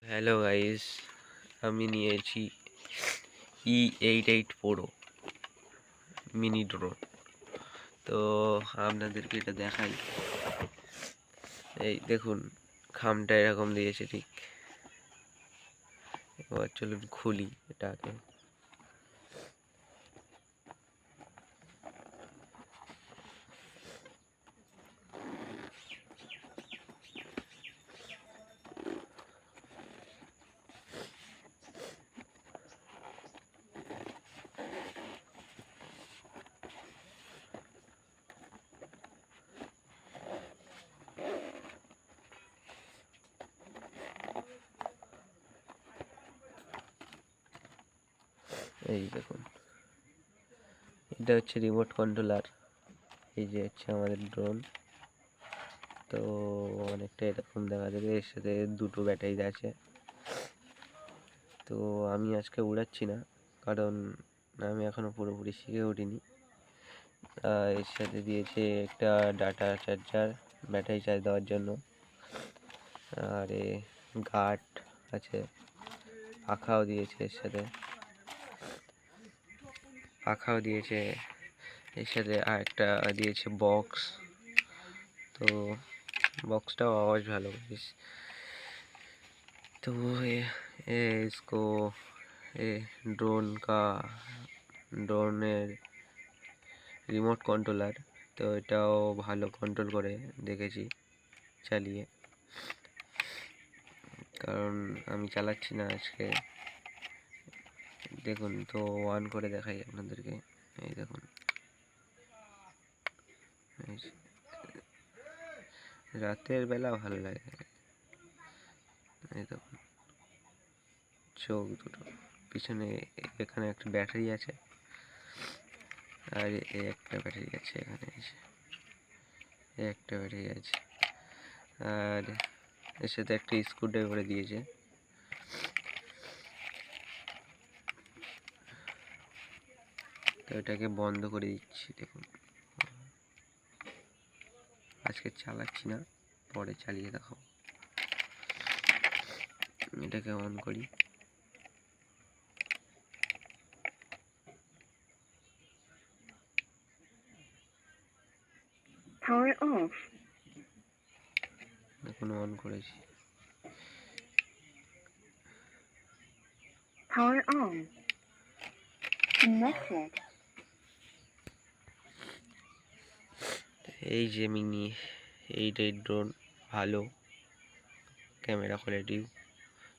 Hello guys, আমি নিয়েছি E88 Pro mini drone. তো আপনাদেরকে এটা দেখাই। এই দেখুন, খামটা এরকম দিয়েছে ঠিক। এবার চলুন খুলি এটাকে। এই দেখুন, এটা হচ্ছে রিমোট কন্ট্রোলার। এই যে হচ্ছে আমাদের ড্রোন। তো অনেকটা এরকম দেখা যাবে, এর সাথে দুটো ব্যাটারি আছে। তো আমি আজকে উড়াচ্ছি না, কারণ আমি এখনো পুরোপুরি শিখে উঠিনি। এর সাথে দিয়েছে একটা ডাটা চার্জার, ব্যাটারি চার্জ দেওয়ার জন্য। আর গার্ড আছে, পাখাও দিয়েছে এর সাথে, এর সাথে আর একটা দিয়েছে বক্স। তো বক্সটাও আওয়াজ ভালো বেশ। तो ये इसको ये ড্রোনের রিমোট কন্ট্রোলার। তো এটাও ভালো কন্ট্রোল করে, দেখেছি চালিয়ে, কারণ আমি চালাচ্ছি না আজকে। দেখুন, তো অন করে দেখাই আপনাদেরকে। এই দেখুন, রাতের বেলা ভালো লাগে। এই দেখুন, চোখ দুটো পিছনে, এখানে একটা ব্যাটারি আছে, আর একটা ব্যাটারি আছে এখানে, একটা ব্যাটারি আছে। আর এর সাথে একটা স্ক্রুড্রাইভার দিয়েছে। তো এটাকে বন্ধ করে দিচ্ছি। দেখুন, আজকে চালাচ্ছি না, পরে চালিয়ে দেখাবো। এটাকে অন করি। Power off. দেখুন, অন করেছি। Power on. Connected. এই যে মিনি 88 ড্রোন, ভালো ক্যামেরা কোয়ালিটি।